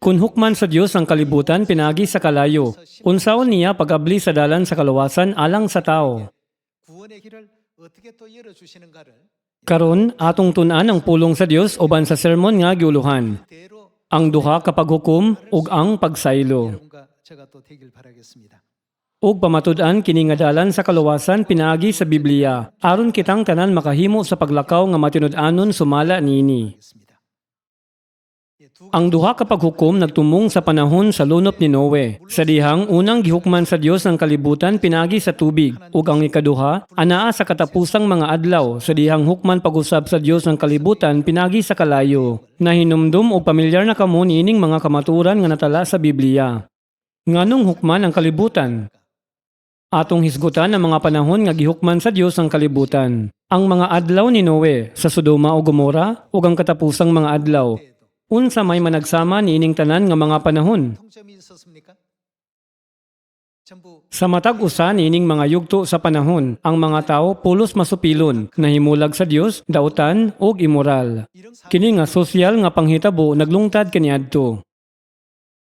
Kun hukman sa Dios ang kalibutan pinagi sa kalayo, unsaon niya pag-abli sa dalan sa kaluwasan alang sa tao. 구원의 길을 어떻게 또 열어주시는가를 Karon atong tun-an ang pulong sa Dios uban sa sermon nga giuluhan, 대로 ang duha ka paghukom ug ang pagsaylo. 여러분과 제가 또 되길 바라겠습니다. Ug pamatud-an kini nga dalan sa kaluwasan pinaagi sa Biblia, aron kitang tanan makahimo sa paglakaw nga matinud-anon sumala niini. Ang duha ka paghukom nagtumong sa panahon sa lunop ni Noe. Sa dihang unang gihukman sa Dios ang kalibutan pinagi sa tubig, ug ang ikaduha anaa sa katapusang mga adlaw sa dihang hukman pag-usab sa Dios ang kalibutan pinagi sa kalayo. Nahinumdum og pamilyar na kamo niining mga kamaturan nga natala sa Biblia. Nganong hukman ang kalibutan? Atong hisgutan ang mga panahon nga gihukman sa Dios ang kalibutan. Ang mga adlaw ni Noe sa Sodoma ug Gomora ug ang katapusang mga adlaw. Unsa may managsama niining tanan nga mga panahon? 통점이 있었습니까? 전부 Sa matag usa niining mga yugto sa panahon, ang mga tao pulos masupilon, nahimulag sa Dios, dautan ug immoral. Kini nga sosyal nga panghitabo naglungtad kaniadto.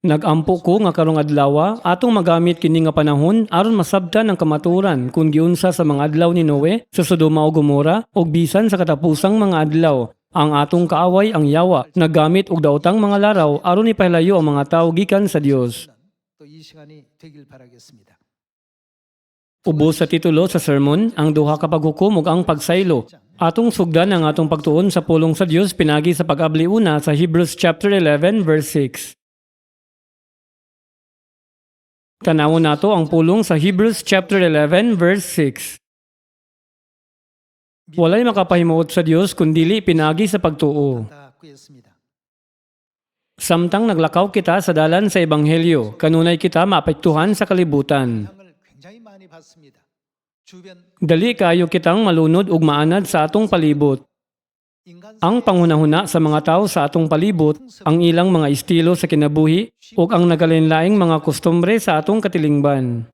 Nagampo ko nga karong adlaw atong magamit kini nga panahon aron masabtan ang kamaturan kung giunsa sa mga adlaw ni Noe sa Sodoma ug Gomora ug bisan sa katapusang mga adlaw. Ang atong kaaway ang Yawa naggamit og daotang mga laraw aron ipahilayo ang mga tawo gikan sa Dios. 또 이 시간이 되길 바라겠습니다. Ubos sa titulo sa sermon, ang duha ka paghukom ug ang pagsaylo. Atong sugdan ang atong pagtuon sa pulong sa Dios pinagi sa pag-abli una sa Hebrews chapter 11 verse 6. Tanawon nato ang pulong sa Hebrews chapter 11 verse 6. Walay makapahimuot sa Dios kundili pinagi sa pagtuo. 다 꾸였습니다. Samtang naglakaw kita sa dalan sa ebanghelyo, kanunay kita maapektuhan sa kalibutan. 영향을 굉장히 많이 받습니다. 주변 Dali kayo kitang malunod ug maanad sa atong palibot. 인간 Ang panghunahuna sa mga tao sa atong palibot, ang ilang mga estilo sa kinabuhi, ug ang nagalinlaing mga kostumbre sa atong katilingban.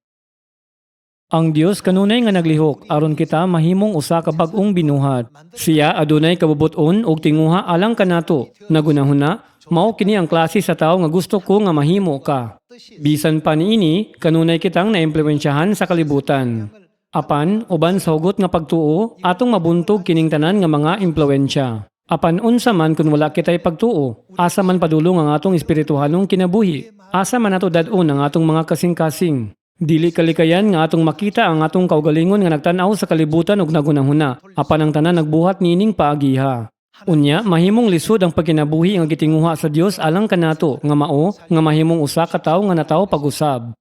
Ang Dios kanunay nga naglihok aron kita mahimong usa ka bag-ong binuhat. Siya adunay kabubuton ug tinguha alang kanato. Nagunahuna, mao kini ang klase sa tawo nga gusto ko nga mahimo ka. Bisan pa niini, kanunay kitang naimpluwensyahan sa kalibutan. Apan uban sa hugot nga pagtuo, atong mabuntog kining tanan nga mga impluwensya. Apan unsa man kun wala kitay pagtuo, asa man padulong ang atong espirituhanong kinabuhi, asa man nato dad-on ang atong mga kasing-kasing. Dili kalikayan nga atong makita ang atong kaugalingon nga nagtan-aw sa kalibutan ug nagunahuna, apan ang tanan nagbuhat nining paagiha. Unya, mahimong lisod ang pagkinabuhi nga gitinguha sa Dios alang kanato nga mao nga mahimong usa ka tawo nga natawo pag-usab.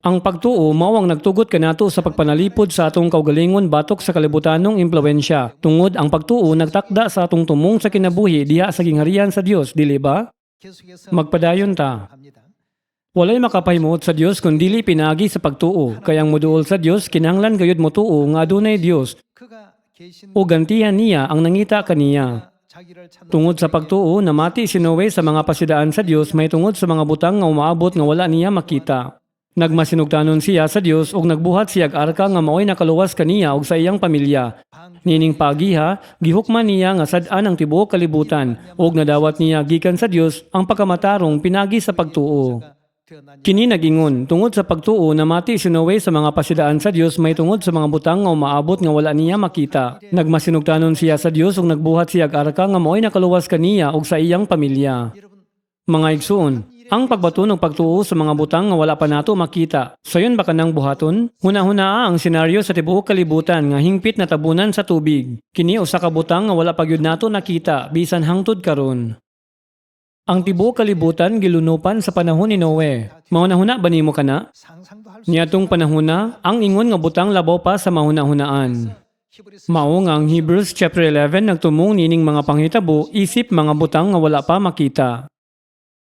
Ang pagtuo mao ang nagtugot kanato sa pagpanalipod sa atong kaugalingon batok sa kalibutanong impluwensya. Tungod ang pagtuo nagtakda sa atong tumong sa kinabuhi diha sa gingharian sa Dios, dili ba? 계속해서 Magpadayon ta. 합니다. Walay makapahimuot sa Dios kun dili pinagi sa pagtuo. Kay ang moduol sa Dios kinahanglan gayud motuo nga adunay Dios 그가 계신 o gantihan niya ang nangita kaniya. 자기를 찾는 Tungod sa pagtuo, namati si Noe sa mga pasidaan sa Dios may tungod sa mga butang nga umaabot nga wala niya makita. Nagmasinugtanon siya sa Dios ug nagbuhat siya og arka nga maoy nakaluwas kaniya ug sa iyang pamilya. Nining pagiha, gihukman niya nga sad-an ang tibuok kalibutan ug nadawat niya gikan sa Dios ang pagkamatarong pinagi sa pagtuo. Kini nagingon, tungod sa pagtuo namati si Noe sa mga pasidaan sa Dios may tungod sa mga butang nga umaabot nga wala niya makita. Nagmasinugtanon siya sa Dios ug nagbuhat siya og arka nga maoy nakaluwas kaniya ug sa iyang pamilya. Mga igsoon, ang pagbaton ug pagtuo sa mga butang nga wala pa nato makita. Sayon ba kanang buhaton? Hunahuna ang senaryo sa tibuok kalibutan nga hingpit na tabunan sa tubig. Kini usa ka butang nga wala pa gyud nato nakita bisan hangtod karon. Ang tibuok kalibutan gilunupan sa panahon ni Noe. Mahunahuna ba nimo kana? 상상도 할 수 Niadtong panahona, ang ingon nga butang labaw pa sa mahunahunaan. Mao nga ang Hebrews chapter 11 nagtumong nining mga panghitabo isip mga butang nga wala pa makita.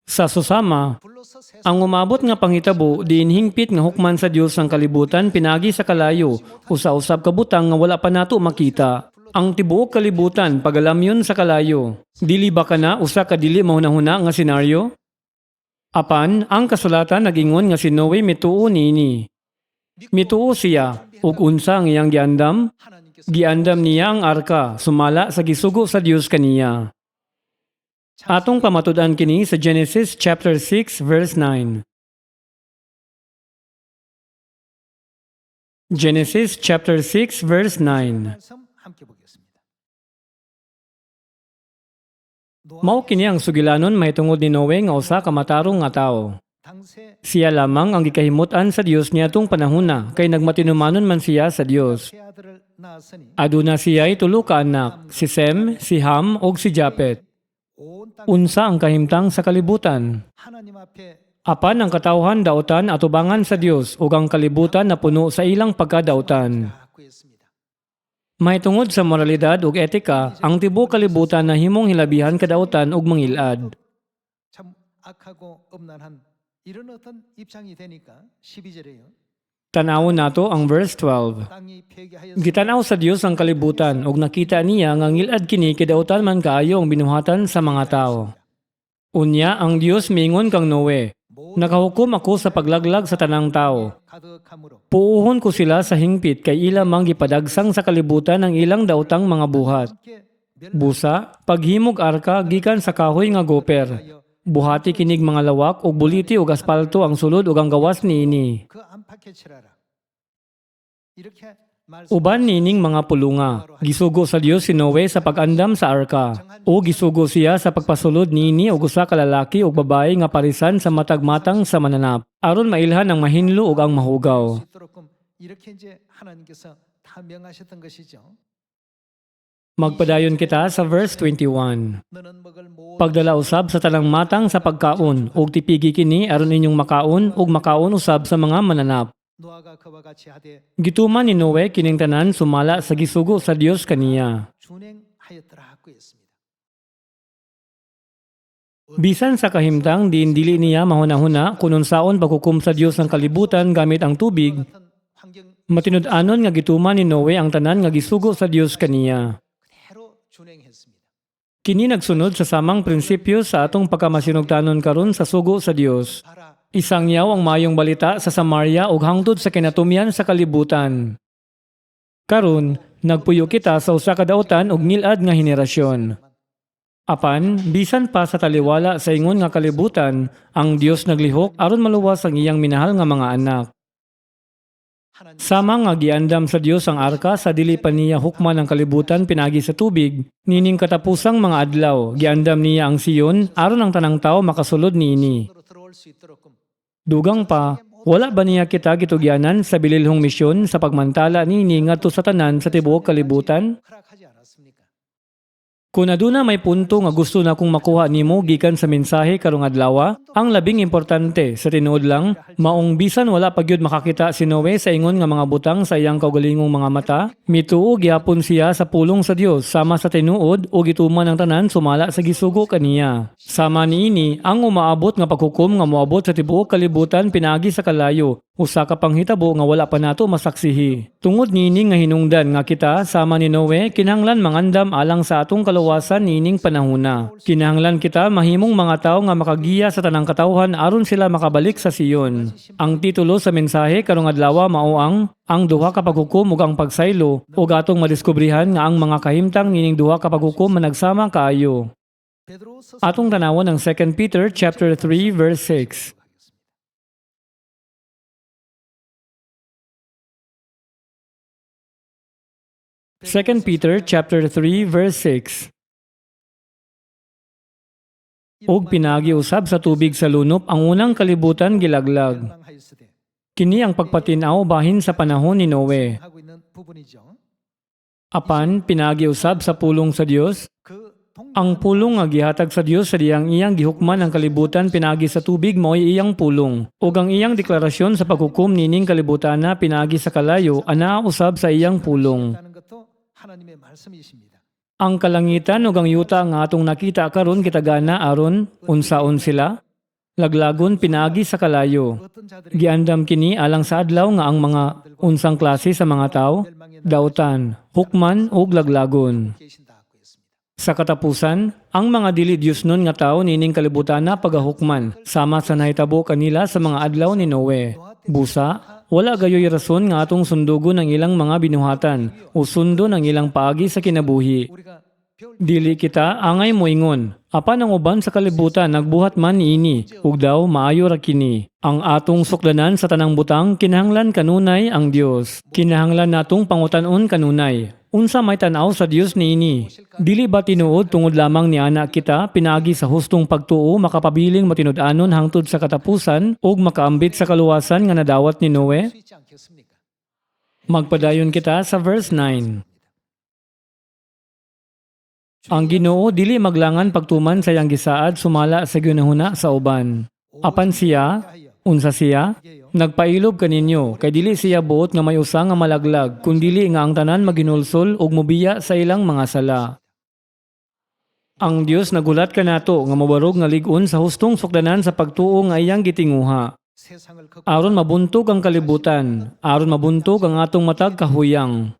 Sa susama, 불로서 세 ang umabot nga panghitabo diin hingpit nga hukman sa Dios ang kalibutan pinagi sa kalayo, usa-usab ka butang nga wala pa nato makita. Ang tibuok kalibutan pagalamyon sa kalayo. Dili ba kana usa ka dili mahunahuna nga senaryo? Apan ang kasulatan nagingon nga si Noe mituo niini. Mituo siya ug unsa ang iyang giandam? 하나님께서 Giandam niya ang arka sumala sa gisugo sa Dios kaniya. Atong pamatud-an kini sa Genesis chapter 6 verse 9. Genesis chapter 6 verse 9. 말씀 함께 보겠습니다. Mao kini ang sugilanon mahitungod ni Noe nga usa ka matarong nga tawo. 당세 Siya lamang ang gikahimutan sa Dios niadtong panahona kay nagmatinumanon man siya sa Dios. 세 아들을 낳았으니 Aduna siya'y tulo ka anak, si Sem, si Ham ug si Japet. 온 땅 Unsa ang kahimtang sa kalibutan? 하나님 앞에 Apan ang katawhan dautan at ubangan sa Dios ug ang kalibutan na puno sa ilang pagkadautan. 구했습니다. Mahitungod sa moralidad ug etika, ang tibuok kalibutan na himong hilabihan kadautan ug mangilad. 참 악하고 음란한 이런 어떤 입장이 되니까 12절에요. Tanawon nato ang verse 12. 땅이 폐기하였으니 Gitanaw sa Dios ang kalibutan ug nakita niya nga ngilad kini kadautan man kaayo ang binuhatan sa mga tao. Unya ang Dios miingon kang Noe, nakahukom ako sa paglaglag sa tanang tao. 가득함으로 Puuhon ko sila sa hingpit kay ila mang gipadagsang sa kalibutan ng ilang daotang mga buhat. 함께 Busa, paghimog arka gikan sa kahoy nga goper. Buhati kinig mga lawak ug buliti ug aspalto ang sulod ug ang gawas niini. 그 안팎에 칠하라. 이렇게 Uban nining mga pulunga. Gisugo sa Dios si Noe sa pag-andam sa arka. O gisugo siya sa pagpasulod niini og usa ka lalaki ug babae nga parisan sa matag-matang sa mananap. Aron mailhan ang mahinlo ug ang mahugaw. 수 있도록 이렇게 이제 하나님께서 다 명하셨던 것이죠. Magpadayon kita sa verse 21. 너는 먹을 모든 Pagdala usab sa tanang matang sa pagkaon ug tipigi kini aron inyong makaon ug makaon usab sa mga mananap. 노아가 그와 같이 하되 Gituman ni Noe kining tanan sumala sa gisugo sa Dios kaniya. 준행하였더라 하고 했습니다. Bisan sa kahimtang diin dili niya mahuna-huna kung unsaon paghukom sa Dios ng kalibutan gamit ang tubig, 같은 환경 matinud-anon nga gituman ni Noe ang tanan nga gisugo sa Dios kaniya. 그대로 준행했습니다. Kini nagsunod sa samang prinsipyo sa atong pagkamasinugtanon karon sa sugo sa Dios. 봐라 Isang yaw ang mayong balita sa Samaria ug hangtod sa kinatumyan sa kalibutan. Karon, nagpuyo kita sa usa ka daotan ug ngilad nga henerasyon. Apan, bisan pa sa taliwala sa ingon nga kalibutan, ang Dios naglihok aron maluwas ang iyang minahal nga mga anak. 하나님 Sama nga giandam sa Dios ang arka sa dili pa niya hukman ang kalibutan pinagi sa tubig, nining katapusang mga adlaw, giandam niya ang Sion aron ang tanang tao makasulod niini. 으로 들어올 수 있도록 Dugang pa, wala ba niya kita gitugyanan sa bililhong misyon sa pagmantala niini ngadto sa tanan sa tibuok kalibutan? 허락하지 않았습니까? Kung aduna may punto nga gusto na kong makuha nimo gikan sa mensahe karong adlaw, ang labing importante sa tinuod lang, maong bisan wala pa gyud makakita si Noe sa ingon nga mga butang sa iyang kaugalingong mga mata, mituo gyapon siya sa pulong sa Dios sama sa tinuod o gituman ang tanan sumala sa gisugo kaniya. Sama niini ang umaabot nga paghukom nga moabot sa tibuok kalibutan pinagi sa kalayo. Usa ka panghitabo nga wala pa nato masaksihi. Tungod nining nga hinungdan nga kita sama ni Noe kinahanglan mangandam alang sa atong kaluwasan nining panahona. Kinahanglan kita mahimong mga tawo nga makagiya sa tanang katawhan aron sila makabalik sa Sion. Ang titulo sa mensahe karong adlaw mao ang duha ka paghukom ug ang pagsaylo ug atong madiskubrihan nga ang mga kahimtang nining duha ka paghukom managsama kaayo. 베드로서 Atong tanawon ang 2 Peter chapter 3 verse 6. 2 Peter chapter 3 verse 6. Og pinagiusab sa tubig sa lunop ang unang kalibutan gilaglag. 멸망하였으되 Kini ang pagpatinaw bahin sa panahon ni Noe. 하고 있는 부분이죠. Apan pinagiusab sa pulong sa Dios, 그 ang pulong nga gihatag sa Dios sa diyang iyang gihukman ang kalibutan pinagi sa tubig mo'y iyang pulong. Ug ang iyang deklarasyon sa paghukom nining kalibutan na pinagi sa kalayo ana usab sa iyang pulong. 있다는 것도 하나님의 말씀이십니다. Ang kalangitan ug ang yuta nga atong nakita karon kitagana aron unsaon sila laglagon pinagi sa kalayo. 어떤 자들이 Giandam kini alang sa adlaw nga ang mga unsang klase sa mga tao dautan, hukman ug laglagon. 계신다 하고 했습니다. Sa katapusan, ang mga dili Dios nun nga tao nining kalibutan na pagahukman sama sa nahitabo kanila sa mga adlaw ni Noe. Busa, wala gayoy rason nga atong sundugon ang ilang mga binuhatan o sundo ng ilang paagi sa kinabuhi. 우리가 Dili kita angay moingon. Apan ang uban sa kalibutan nagbuhat man niini, ug daw maayo ra kini. Ang atong sukdanan sa tanang butang kinahanglan kanunay ang Dios. Kinahanglan natong pangutan-on kanunay. Unsa may tan-aw sa Dios niini? Dili ba tinuod tungod lamang ni anak kita pinaagi sa hustong pagtuo makapabiling matinud-anon hangtod sa katapusan ug makaambit sa kaluwasan nga nadawat ni Noe? 수 있지 않겠습니까? Magpadayon kita sa verse 9. Ang Ginoo dili maglangan pagtuman sa iyang gisaad sumala sa ginahuna sa uban. Apan siya, unsa siya? Nagpailob kaninyo, kay dili siya buot nga may usa nga malaglag, kundili nga ang tanan maginulsol ug mobiya sa ilang mga sala. Ang Dios nagulat kanato nga mabarog nga lig-on sa hustong sukdanan sa pagtuo nga iyang gitinguha. 세상을 걷고 Aron mabuntog ang kalibutan, aron mabuntog ang atong matag kahuyang.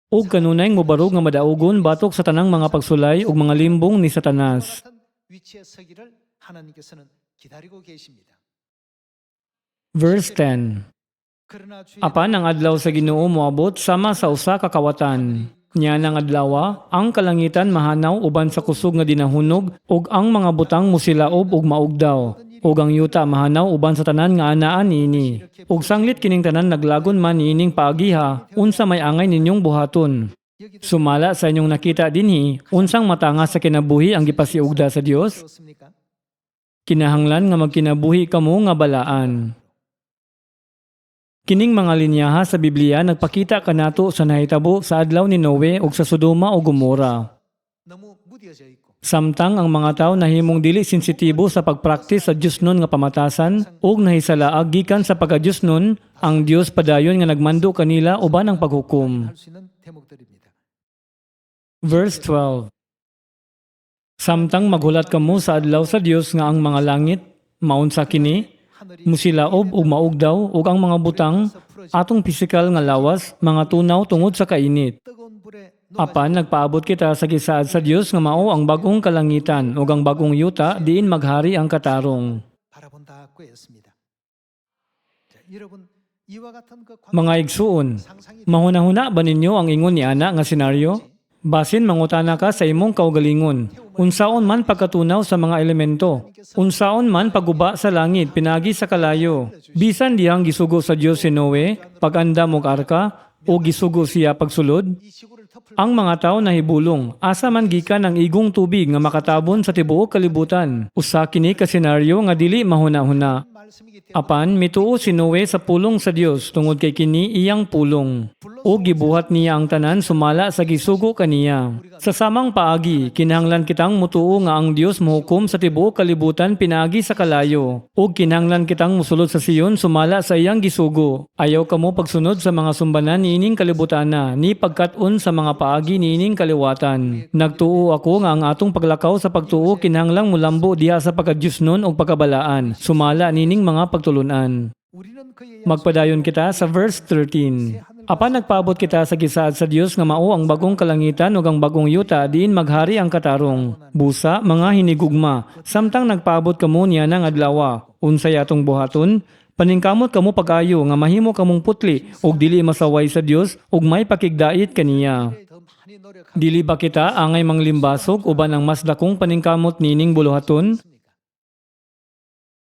Ug kanunay mobarog nga madaugon batok sa tanang mga pagsulay ug mga limbong ni Satanas. 같은 위치에 서기를 하나님께서는 기다리고 계십니다. Verse 10. 그러나 주의 Apan ang adlaw sa Ginoo moabot sama sa usa ka kawatan. Nya nang adlaw, ang kalangitan mahanaw uban sa kusog nga dinahunog ug ang mga butang musilaob ug maugdaw. Ug ang yuta mahanaw uban sa tanan nga anaan niini. Ug sanglit kining tanan naglagon man niining paagiha, unsa may angay ninyong buhaton. Sumala sa inyong nakita dinhi, unsang matanga sa kinabuhi ang gipasiugda sa Dios? 그렇습니까? Kinahanglan nga magkinabuhi kamo nga balaan. Kining mga linyaha sa Biblia nagpakita kanato sa nahitabo sa adlaw ni Noe ug sa Sodoma ug Gomora. 너무 무뎌져 있고 Samtang ang mga tao nahimong dili sensitibo sa pagpraktis sa Diosnon nga pamatasan ug nahisalaag gikan sa pagka-Diosnon, ang Dios padayon nga nagmando kanila uban ang paghukom. 할 수 있는 대목들입니다. Verse 12. Samtang maghulat kamo sa adlaw sa Dios nga ang mga langit maun sa kini, 하늘이 musilaob ug maugdaw ug ang mga butang atong pisikal nga lawas mga tunaw tungod sa kainit. 뜨거운 불에 Apan nagpaabot kita sa gisaad sa Dios nga mao ang bagong kalangitan ug ang bagong yuta diin maghari ang katarong. 바라본다 였습니다. 자, 여러분 이와 같은 그 Mga igsuon, 상상이 mahuna-huna ba ninyo ang ingon ni ana nga senaryo? Basin mangutana ka sa imong kaugalingon. Unsaon man pagkatunaw sa mga elemento. Unsaon man paguba sa langit pinagi sa kalayo. Bisan dihang gisugo sa Dios si Noe, pag-andam og arka, o gisugo siya pagsulod. 이 시골을 덮을 Ang mga tao nahibulong, asa man gikan ang igong tubig nga makatabon sa tibuok kalibutan. Usa kini ka senaryo nga dili mahuna-huna. 말씀이기 때문에 Apan mituo si Noe sa pulong sa Dios tungod kay kini iyang pulong. O gibuhat niya ang tanan sumala sa gisugo kaniya. Sa samang paagi, kinahanglan kitang mutuo nga ang Dios mohukom sa tibuok kalibutan pinaagi sa kalayo. O kinahanglan kitang musulod sa Siyon sumala sa iyang gisugo. Ayaw kamo pagsunod sa mga sumbanan niining kalibutana, ni pagkat-on sa mga paagi niining kaliwatan. Nagtuo ako nga ang atong paglakaw sa pagtuo kinahanglang mulambo diha sa pagka-Diosnon o pagkabalaan. Sumala nining mga pagtulunan. 우리는 그의 Magpadayon kita sa verse 13. Apan nagpaabot kita sa gisaad sa Dios nga mao ang bagong kalangitan ug ang bagong yuta diin maghari ang katarong. Busa mga hinigugma, samtang nagpaabot kamo niya ng adlaw. Unsay atong buhaton? Paningkamot kamo pag-ayo nga mahimo kamong putli ug dili masaway sa Dios ug may pakigdait kaniya. 더 많이 노력하고 Dili ba kita angay manglimbasog uban ang mas dakong paningkamot nining buluhaton?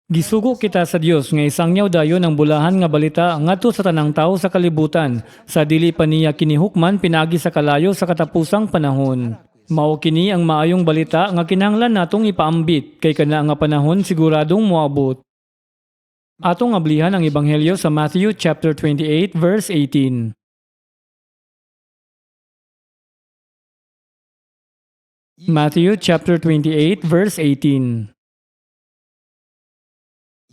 Gisugo kita sa Dios nga isangyaw dayon ang bulahan nga balita ngadto sa tanang tawo sa kalibutan sa dili pa niya kinihukman pinagi sa kalayo sa katapusang panahon. Mao kini ang maayong balita nga kinahanglan natong ipaambit kay kana nga panahon siguradong moabot. Atong ablihan ang ebanghelyo sa Matthew chapter 28 verse 18. Matthew chapter 28 verse 18.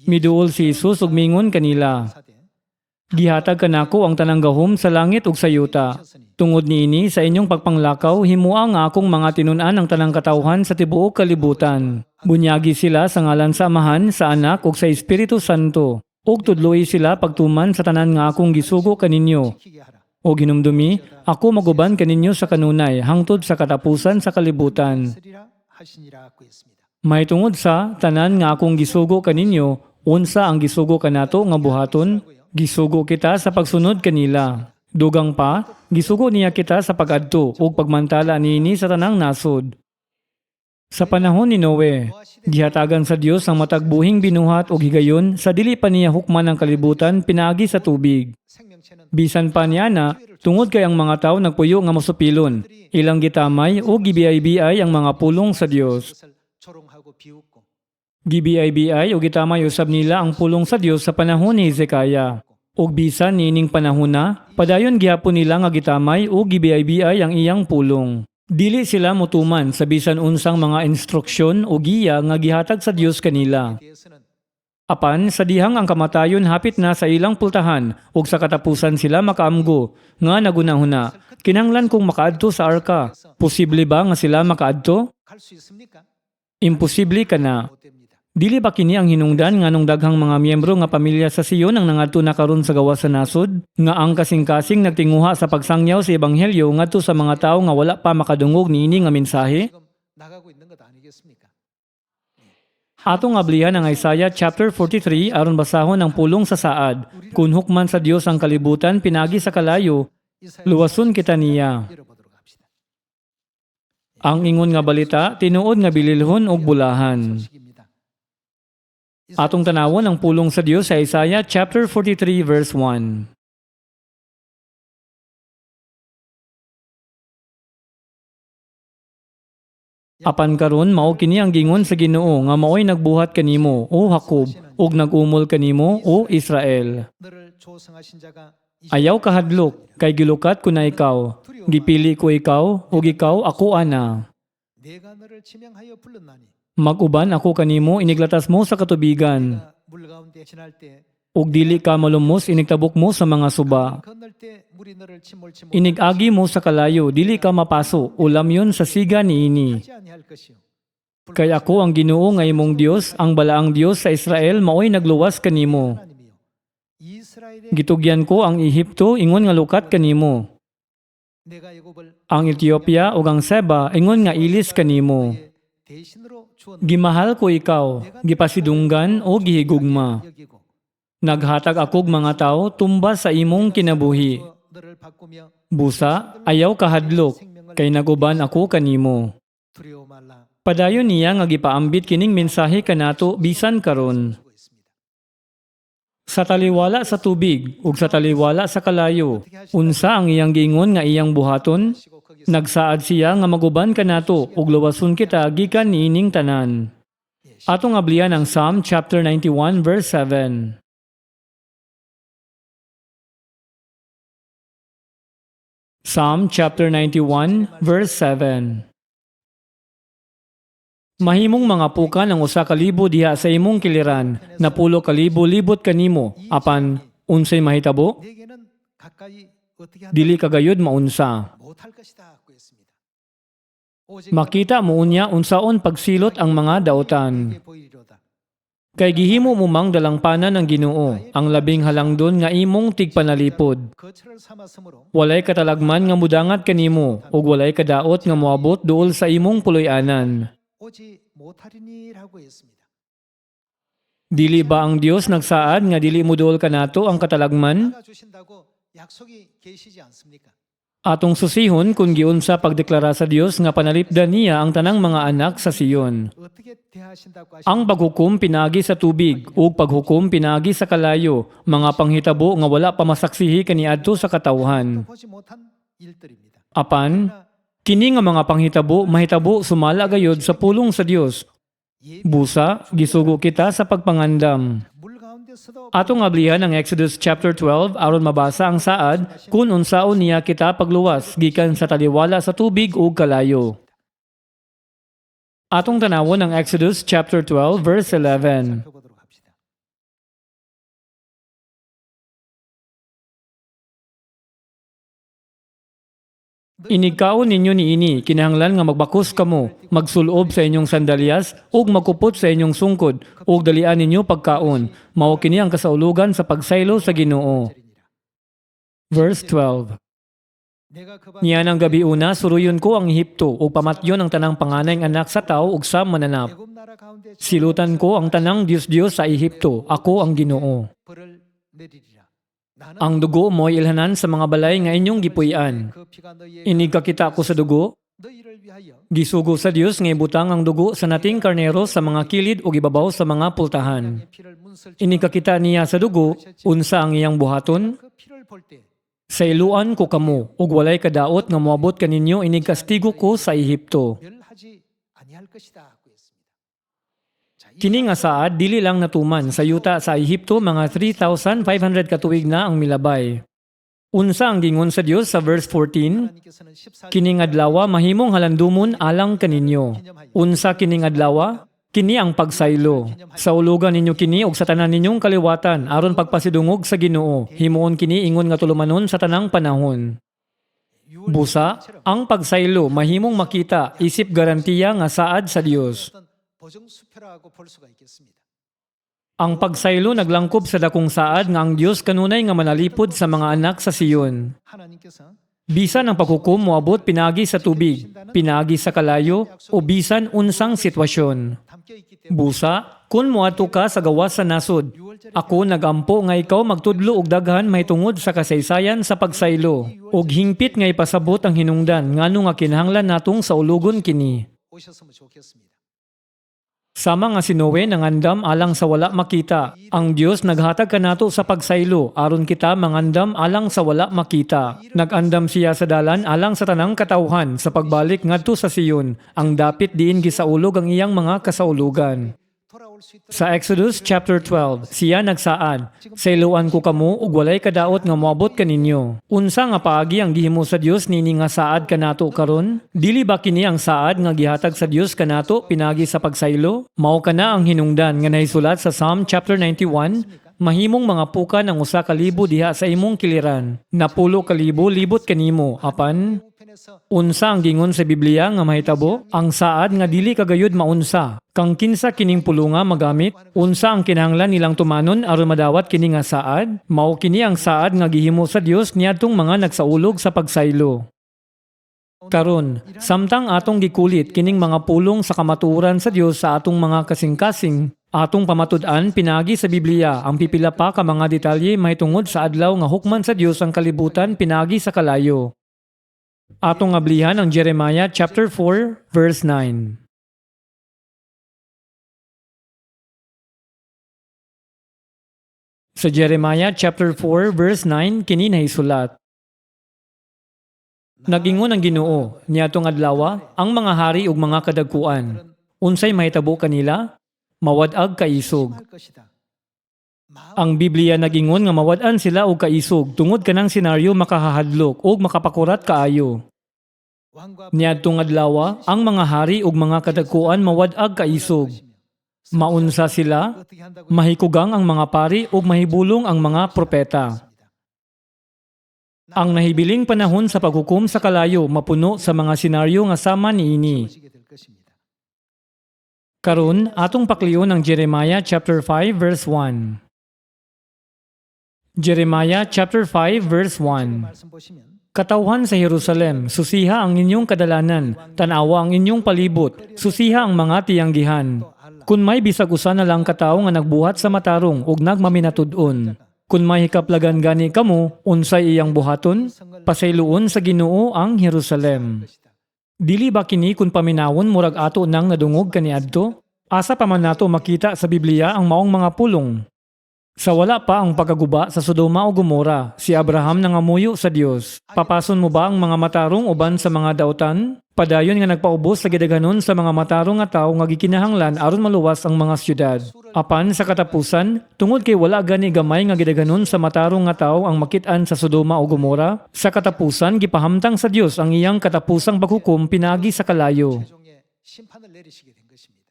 Miduol si Jesus ug mingon kanila, gihatag kanako ang tanang gahom sa langit ug sa yuta. Tungod niini sa inyong pagpanglakaw himua nga akong mga tinun-an ang tanang katawhan sa tibuok kalibutan. Bunyagi sila sa ngalan sa Amahan, sa Anak ug sa Espiritu Santo. Ug tudloy sila pagtuman sa tanan nga akong gisugo kaninyo. 지키게 하라. O ginumdumi, ako maguban kaninyo sa kanunay hangtod sa katapusan sa kalibutan. 쓰리라 하시니라 였습니다. May tungod sa tanan nga akong gisugo kaninyo, unsa ang gisugo kanato nga buhaton? Gisugo kita sa pagsunod kanila. Dugang pa, gisugo niya kita sa pag-adto ug pagmantala niini sa tanang nasod. Sa panahon ni Noe, gihatagan sa Dios ang matagbuhing binuhat ug higayon sa dili pa niya hukman ang kalibutan pinaagi sa tubig. 생명체는 Bisan pa niya na, tungod kay ang mga tao nagpuyo nga mosupilon, ilang gitamay o gibiyay-biyay ang mga pulong sa Dios. 것을 조롱하고 비웃고 Gibiyay-biyay o gitamay usab nila ang pulong sa Dios sa panahon ni Hezekiah. Ug bisan niining panahon na, padayon gihapon nila nga gitamay o gibiyay-biyay ang iyang pulong. Dili sila motuman sa bisan unsang mga instruksyon o giya nga gihatag sa Dios kanila. 대해서는 Apan, sa dihang ang kamatayon hapit na sa ilang pultahan ug sa katapusan sila makaamgo nga nagunahuna. Kinahanglan kong makaadto sa arka. Posible ba nga sila makaadto? 갈 수 있습니까? Imposible ka na. 못 됩니다. Dili ba kini ang hinungdan nganong daghang mga miyembro nga pamilya sa Sion ang nangadto na karon sa gawas sa nasod? Nga ang kasing-kasing nagtinguha sa pagsangyaw sa ebanghelyo ngadto sa mga tawo nga wala pa makadungog niini nga mensahe? 지금 나가고 있는 것 아니겠습니까? Atong ablihan ang Isaiah chapter 43 aron basahon ang pulong sa saad. Kung hukman sa Dios ang kalibutan pinagi sa kalayo, 이사야 luwason kita niya. 읽어보도록 합시다. Ang ingon nga balita tinuod nga bililhon ug bulahan. 소식입니다. Atong tanawon ang pulong sa Dios sa Isaiah chapter 43 verse 1. Apan karon mao kini ang gingon sa Ginoo nga mao'y nagbuhat kanimo o Hakob ug nagumol kanimo o Israel. 너를 조성하신 자가 Ayaw kahadlok kay gilukat ko na ikaw. Gipili ko ikaw ug ikaw ako ana. 내가 너를 지명하여 불렀나니 Mag-uban ako kanimo iniglatas mo sa katubigan 내가 물 가운데 지날 때 ug dili ka malumos inigtabok mo sa mga suba. 건널 때 물이 너를 침몰치 Inigagi mo sa kalayo dili ka mapaso ulam yon sa siga niini. 하지 아니할 것이요. Kay ako ang Ginoo nga imong Dios, ang balaang Dios sa Israel mao'y nagluwas kanimo. 하나님이요. 이스라엘의 Gitugyan ko ang Ehipto ingon nga lukat kanimo. 내가 애굽을 Ang Ethiopia ug ang Seba ingon nga ilis kanimo. 너의 대신으로 주었노라. Gimahal ko ikaw, gipasidunggan o gihigugma. 여기고 Naghatag akog mga tao tumbas sa imong kinabuhi. 너를 바꾸며 Busa, ayaw kahadlok, kay naguban ako kanimo. 두려워 말라. Padayon niya nga gipaambit kining mensahe kanato bisan karon. 하고 있습니다. Sa taliwala sa tubig ug sa taliwala sa kalayo, unsa ang iyang giingon nga iyang buhaton? 하시고 거기서 Nagsaad siya nga maguban kanato ug luwason kita gikan niining tanan. Atong ablihan ang Psalm chapter 91 verse 7. Psalm chapter 91 verse 7. Mahimong mga pukan ang usa ka libo diha sa imong kiliran, napulo ka libo-libot kanimo, apan unsay mahitabo? 내게는 가까이 어떻게 Dili kagayod maunsa. 못할 것이다 하고 했습니다. 오직 Makita mo unya unsaon pagsilot ang mga dautan. 너에게 보이리로다. Kay gihimo mo mang dalangpanan ng Ginoo, ang labing halangdon nga imong tigpanalipod. 거처를 삼았으므로 Walay katalagman nga mudangat kanimo, ug walay kadaot nga moabot duol sa imong puloy-anan. 오지 못하리니라고 했습니다. Dili ba ang Dios nagsaad nga dili mo duol kanato ang katalagman? 나가 주신다고 약속이 계시지 않습니까? Atong susihon kung giunsa pagdeklara sa Dios nga panalipdan niya ang tanang mga anak sa Siyon. 어떻게 대하신다고 하시 Ang paghukom pinagi sa tubig ug paghukom pinagi sa kalayo, mga panghitabo nga wala pa masaksihi kaniadto sa katawhan. 보지 못한 일들입니다. Apan, kini nga mga panghitabo mahitabo sumala gayod sa pulong sa Dios. Busa, gisugo kita sa pagpangandam. 물 가운데서도 Atong ablihan ang Exodus chapter 12 aron mabasa ang saad kung unsaon niya kita pagluwas gikan sa taliwala sa tubig ug kalayo. Atong tanawon ang Exodus chapter 12 verse 11. 살펴보도록 합시다. Inigkaon ninyo niini, kinahanglan nga magbakos kamo, magsulob sa inyong sandalyas, ug magkupot sa inyong sungkod, ug dalian ninyo pagkaon. Mao kini ang kasaulugan sa pagsaylo sa Ginoo. Verse 12. 내가 그방 Niya ng gabi una, suruyon ko ang Ehipto, ug pamatyon ang tanang panganay anak sa tao ug sa mananap. 애굽 나라 가운데 Silutan ko ang tanang Dios-Dios sa Ehipto, ako ang Ginoo. 벌을 내리리라. Ang dugo mo'y ilhanan sa mga balay nga inyong gipuy-an. 그 피가 너희의 Inigkakita ko sa dugo, 너희를 위하여 gisugo sa Dios nga ibutang ang dugo sa nating karnero sa mga kilid o gibabaw sa mga pultahan. 의 피를 문설 Inikakita niya sa dugo, unsa ang iyang buhaton, 그 피를 볼때 sa iluan ko kamo, ug walay kadaot nga moabot kaninyo inig kastigo ko sa Ehipto. 멸하지 아니할 것이다 하고 했습니다. 자, 이 Kini nga saad dili lang natuman sa yuta sa Ehipto mga 3,500 katuig na ang milabay. Unsa ang gingon sa Dios sa verse 14? 하나님께서는 14절 Kining adlaw mahimong halandumon alang kaninyo. Unsa kining adlaw? Kini ang pagsaylo. Sa ulugan ninyo kini ug sa tanan ninyong kaliwatan aron pagpasidungog sa Ginoo. Himuon kini ingon nga tulumanon sa tanang panahon. Busa, ang pagsaylo mahimong makita isip garantiya nga saad sa Dios. 어떤 보정수표라고 볼 수가 있겠습니다. Ang pagsaylo naglangkob sa dakong saad nga ang Dios kanunay nga manalipod sa mga anak sa Siyon. 하나님께서 Bisan ang paghukom moabot pinagi sa tubig, pinagi sa kalayo, o bisan unsang sitwasyon. 담겨 있기 때문에 Busa, kun moadto ka sa gawas sa nasod, ako nagampo nga ikaw magtudlo og daghan mahitungod sa kasaysayan sa pagsaylo, ug hingpit nga ipasabot ang hinungdan ngano nga kinahanglan natong sa ulugon kini. 오셨으면 좋겠습니다. Sama nga si Noe nangandam alang sa wala makita. Ang Dios naghatag kanato sa pagsaylo aron kita mangandam alang sa wala makita. Nagandam siya sa dalan alang sa tanang katawhan sa pagbalik ngadto sa Siyon. Ang dapit diin gisaulog ang iyang mga kasaulugan. 돌아올 수 있도록 Sa Exodus chapter 12, siya nagsaad, "Sayloan ko kamo ug walay kadaot nga moabot kaninyo." Unsa nga paagi ang gihimo sa Dios nini nga saad kanato karon? Dili ba kini ang saad nga gihatag sa Dios kanato pinagi sa pagsaylo? Mao kana ang hinungdan nga nahisulat sa Psalm chapter 91, mahimong mga pukan ang 1,000 diha sa imong kiliran. Napulo kalibo libot kanimo, apan 우편에서 unsa ang gingon sa Biblia nga mahitabo? Ang saad nga dili kagayud maunsa. Kang kinsa kining pulunga magamit, unsa ang kinahanglan nilang tumanon aron madawat kini nga saad? Mao kini ang saad nga gihimo sa Dios niadtong mga nagsaulog sa pagsaylo. Karon, samtang atong gikulit kining mga pulong sa kamatuoran sa Dios sa atong mga kasing-kasing, atong pamatud-an pinagi sa Biblia ang pipila pa ka mga detalye mahitungod sa adlaw nga hukman sa Dios ang kalibutan pinagi sa kalayo. Atong ablihan ang Jeremiah chapter 4 verse 9. Sa Jeremiah chapter 4 verse 9 kini nahisulat. Nagingon ang Ginoo niadtong adlaw ang mga hari ug mga kadagkuan. Unsay mahitabo kanila? Mawad-ag kaisog. 할 것이다. Ang Biblia nagingon nga mawad-an sila og kaisog tungod kanang senaryo makahahadlok ug makapakurat kaayo. 왕과 Niadtong adlaw ang mga hari ug mga kadagkuan mawad-ag kaisog. Maunsa sila? 어떻게 한다고 Mahikugang ang mga pari ug mahibulong ang mga propeta. Ang nahibiling panahon sa paghukom sa kalayo mapuno sa mga senaryo nga sama niini. 보시게 될 것입니다. Karon atong pakliyon ang Jeremiah chapter 5 verse 1. Jeremiah chapter 5 verse 1. 말씀 보시면 Katawhan sa Jerusalem, susiha ang inyong kadalanan, tanawa ang inyong palibot, susiha ang mga tiyanggihan. Kung may bisag usa na lang katawo nga nagbuhat sa matarong ug nagmaminatud-on, kung may hikaplagan gani kamo, unsay iyang buhaton? Pasayloon sa Ginoo ang Jerusalem. Dili ba kini kung paminawon murag ato nang nadungog kaniadto? Asa pa man nato makita sa Biblia ang maong mga pulong? Sa wala pa ang pagkaguba sa Sodoma o Gomora, si Abraham nangamuyo sa Dios. Papason mo ba ang mga matarong uban sa mga dautan? Padayon nga nagpaubos sa gidaganon sa mga matarong nga tawo nga gikinahanglan aron maluwas ang mga syudad. Apan sa katapusan, tungod kay wala gani gamay nga gidaganon sa matarong nga tawo ang makit-an sa Sodoma o Gomora, sa katapusan gipahamtang sa Dios ang iyang katapusang paghukom pinagi sa kalayo. 최종의 심판을 내리시게 된 것입니다.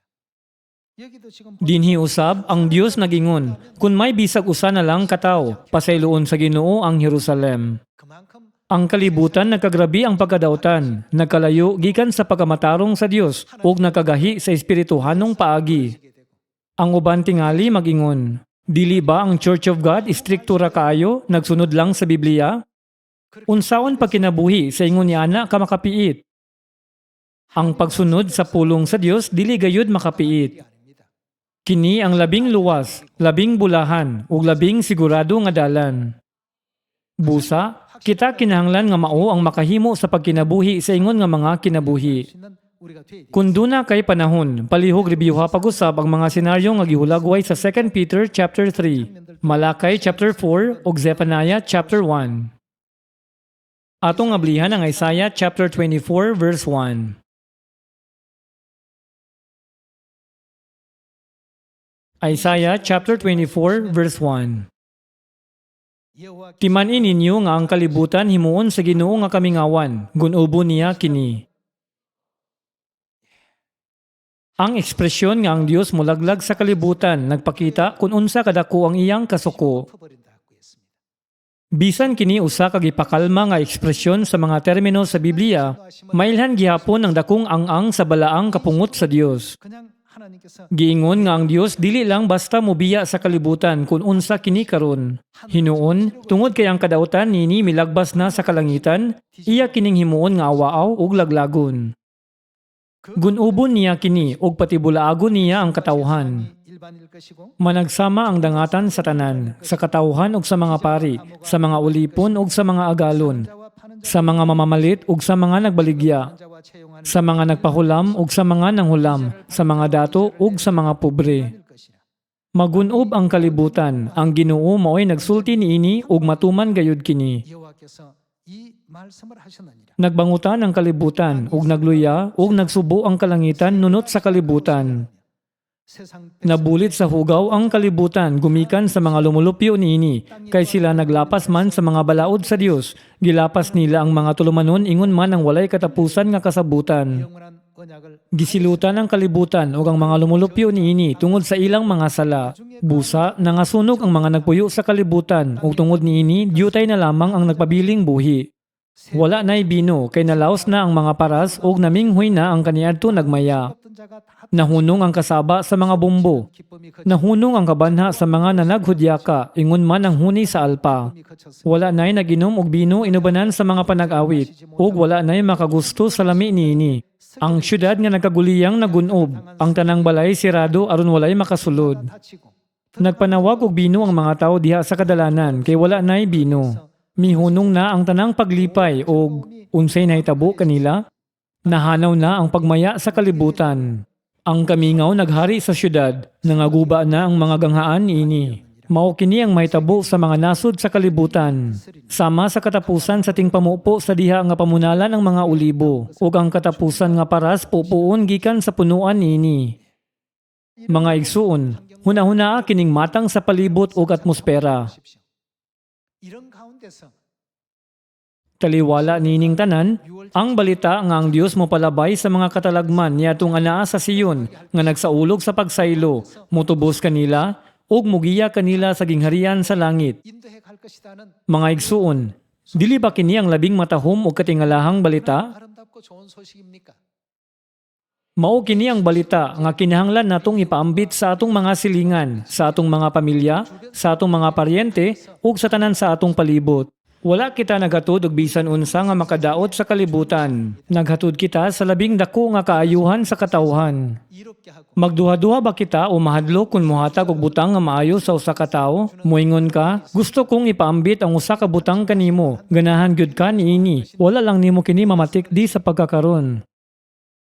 여기도 지금 Dinhi usab ang Dios nagingon, kun may bisag usa na lang katawo, pasayloon sa Ginoo ang Jerusalem. 그만큼 Ang kalibutan nagkagrabi ang pagkadautan, nagkalayo gikan sa pagkamatarong sa Dios ug nakagahi sa espirituhanong paagi. 보시게 되고 Ang uban tingali magingon, dili ba ang Church of God istriktura kaayo, nagsunod lang sa Biblia? Unsaon pagkinabuhi sa ingon ni ana ka makapiit? Ang pagsunod sa pulong sa Dios dili gayud makapiit. 아닙니다. Kini ang labing luwas, labing bulahan, ug labing sigurado nga dalan. Busa, kita kinahanglan nga mao ang makahimo sa pagkinabuhi sa ingon nga mga kinabuhi. Kung duna kay panahon, palihog rebyuha pag-usab ang mga senaryo nga gihulagway sa 2 Peter chapter 3, Malakay chapter 4 ug Zephaniah chapter 1. Atong ablihan ang Isaiah chapter 24 verse 1. Isaiah chapter 24 verse 1. Timan-in ninyo nga ang kalibutan himuon sa Ginoo nga kamingawan, gunubo niya kini. Ang ekspresyon nga ang Dios mulaglag sa kalibutan nagpakita kung unsa kadako ang iyang kasuko. Bisan kini usa ka gipakalma nga ekspresyon sa mga termino sa Biblia, mailhan gihapon ang dakong ang sa balaang kapungot sa Dios. Giingon nga ang Dios dili lang basta mobiya sa kalibutan kung unsa kini karon. Hinuon, tungod kay ang kadautan nini milagbas na sa kalangitan, iya kining himuon nga awaaw ug laglagon. Gunubon niya kini ug patibulaagon niya ang katawhan. Managsama ang dangatan sa tanan, sa katawhan ug sa mga pari, sa mga ulipon ug sa mga agalon, sa mga mamamalit ug sa mga nagbaligya, sa mga nagpahulam ug sa mga nanghulam, sa mga dato ug sa mga pobre. Magunob ang kalibutan, ang Ginoo mao'y nagsulti niini ug matuman gayud kini. Nagbangutan ang kalibutan ug nagluya ug nagsubo ang kalangitan nunot sa kalibutan. Nabulit sa hugaw ang kalibutan gumikan sa mga lumulupyo niini, kay sila naglapas man sa mga balaod sa Dios. Gilapas nila ang mga tulumanon ingon man ang walay katapusan nga kasabutan. Gisilutan ang kalibutan ug ang mga lumulupyo niini tungod sa ilang mga sala. Busa, nangasunog ang mga nagpuyo sa kalibutan ug tungod niini diyutay na lamang ang nagpabiling buhi. Wala na'y bino kay nalaos na ang mga paras ug naminghoy na ang kaniadto nagmaya. Nahunong ang kasaba sa mga bumbo. Nahunong ang kabanha sa mga nanaghudyaka, ingon man ang huni sa alpa. Wala na'y naginom og bino inubanan sa mga panag-awit, ug wala na'y makagusto sa lami niini. Ang syudad nga nagkaguliyang nagunob, ang tanang balay sirado aron walay makasulod. Nagpanawag og bino ang mga tao diha sa kadalanan kay wala na'y bino. Mihunong na ang tanang paglipay og unsay nahitabo kanila. Nahanaw na ang pagmaya sa kalibutan. Ang kamingaw naghari sa syudad, nangaguba na ang mga ganghaan niini. Mao kini ang mahitabo sa mga nasod sa kalibutan. Sama sa katapusan sa tingpamupo sa diha nga pamunalan ang mga ulibo, ug ang katapusan nga paras pupuon gikan sa punuan niini. Mga igsuon, hunahuna kining matang sa palibot ug atmosfera. Taliwala nining tanan, ang balita nga ang Dios mo palabay sa mga katalagman niadtong anaa sa Siyon nga nagsaulog sa pagsaylo, mutubos kanila ug mugiya kanila sa gingharian sa langit. Mga igsuon, dili ba kini ang labing matahom ug katingalahang balita? Mao kini ang balita nga kinahanglan natong ipaambit sa atong mga silingan, sa atong mga pamilya, sa atong mga paryente ug sa tanan sa atong palibot. Wala kita naghatod og bisan unsa nga makadaot sa kalibutan. Naghatod kita sa labing dako nga kaayuhan sa katawhan. Magduha-duha ba kita o mahadlok kung muhatag og butang nga maayo sa usa ka tawo? Moingon ka, gusto kong ipaambit ang usa ka butang kanimo. Ganahan gyud ka niini. Wala lang nimo kini mamatik di sa pagkakaron.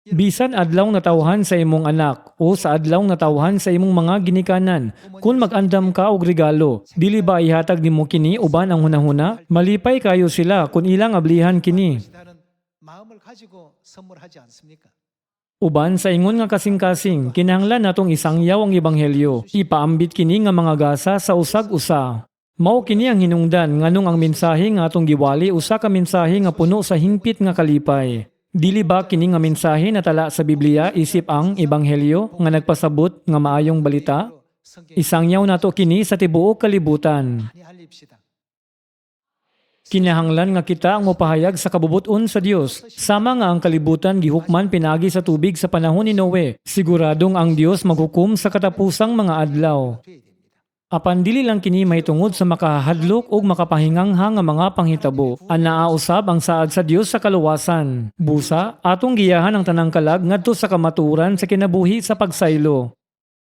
Bisan adlaw natawhan sa imong anak o sa adlaw natawhan sa imong mga ginikanan, kung mag-andam ka og regalo, dili ba ihatag nimo kini uban ang hunahuna? Malipay kayo sila kung ilang ablihan kini. Uban sa ingon nga kasing-kasing, kinahanglan natong isangyaw ang ebanghelyo. Ipaambit kini nga mga gasa sa usag-usa. Mao kini ang hinungdan nganong ang mensahe nga atong giwali usa ka mensahe nga puno sa hingpit nga kalipay. Dili ba kini nga mensahe natala sa Biblia isip ang ebanghelyo nga nagpasabot nga maayong balita? Isangyaw nato kini sa tibuok kalibutan. Kinahanglan nga kita ang mopahayag sa kabubot-on sa Dios. Sama nga ang kalibutan gihukman pinagi sa tubig sa panahon ni Noe. Siguradong ang Dios maghukom sa katapusang mga adlaw. Apan dili lang kini mahitungod sa makahadlok ug makapahinganghang nga mga panghitabo. Anaa usab ang saad sa Dios sa kaluwasan. Busa, atong giyahan ang tanang kalag ngadto sa kamaturan sa kinabuhi sa pagsaylo.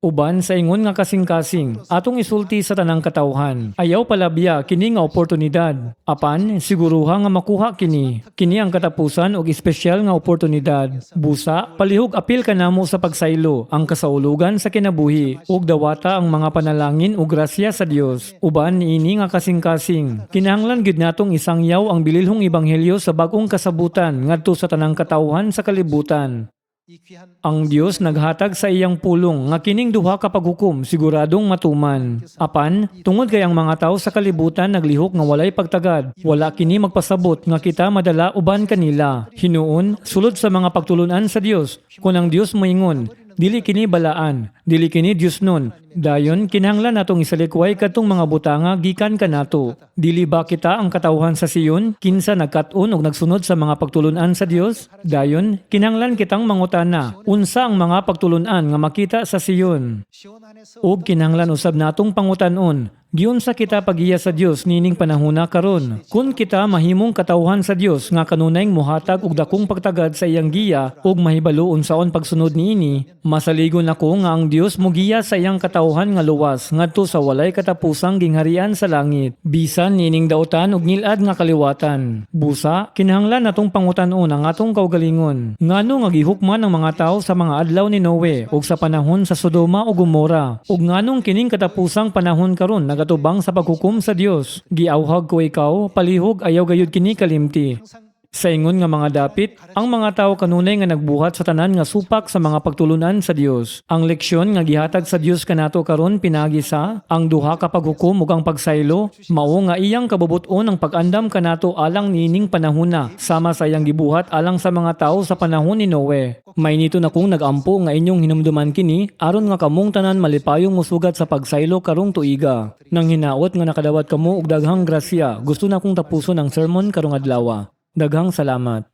Uban sa ingon nga kasing-kasing, atong isulti sa tanang katawhan. Ayaw palabya kini nga oportunidad. Apan, siguruha nga makuha kini. Kini ang katapusan og espesyal nga oportunidad. Busa, palihog apil kanamo sa pagsaylo, ang kasaulugan sa kinabuhi, ug dawata ang mga panalangin ug grasya sa Dios. Uban niini nga kasing-kasing. Kinahanglan gyud natong isangyaw ang bililhong ebanghelyo sa bag-ong kasabutan ngadto sa tanang katawhan sa kalibutan. 이 귀한 Ang Dios naghatag sa iyang pulong nga kining duha ka paghukom siguradong matuman. Apan, tungod kay ang mga tao sa kalibutan naglihok nga walay pagtagad, wala kini magpasabot nga kita madala uban kanila. Hinuon, sulod sa mga pagtulunan sa Dios. Kung ang Dios moingon, dili kini balaan, dili kini Dios nun. Dayon, kinahanglan natong isalikway kadtong mga butanga gikan kanato. Dili ba kita ang katawhan sa Siyon, kinsa nagkat-on ug nagsunod sa mga pagtulunan sa Dios? Dayon, kinahanglan kitang mangutana, unsa ang mga pagtulunan nga makita sa Siyon? 시온 안에서 Ug kinahanglan usab natong pangutan-on, giunsa kita pagiya sa Dios nining panahona karon? Kun kita mahimong katawhan sa Dios nga kanunay mohatag og dakong pagtagad sa iyang giya ug mahibalo unsaon pagsunod niini, masaligon ako nga ang Dios mogiya sa iyang katawhan nga luwas ngadto sa walay katapusang gingharian sa langit. Bisan nining dautan ug ngilad nga kaliwatan. Busa, kinahanglan natong pangutan-on ang atong kaugalingon. Ngano nga gihukman ang mga tao sa mga adlaw ni Noe ug sa panahon sa Sodoma ug Gomora? Ug nganong kining katapusang panahon karon nagatubang sa paghukom sa Dios? Giawhag ko ikaw, palihog ayaw gayud kini kalimti. Sa ingon nga mga dapit, ang mga tao kanunay nga nagbuhat sa tanan nga supak sa mga pagtulunan sa Dios. Ang leksyon nga gihatag sa Dios kanato karon pinagi sa ang duha ka paghukom ug ang pagsaylo, mao nga iyang kabubut-on ang pag-andam kanato alang niining panahona sama sa iyang gibuhat alang sa mga tao sa panahon ni Noe. May nito na kung nagampo nga inyong hinumduman kini aron nga kamong tanan malipayong musugat sa pagsaylo karong tuiga. Nang hinaot nga nakadawat kamo og daghang grasya, gusto na kong tapuson ang sermon karong adlaw. Daghang salamat.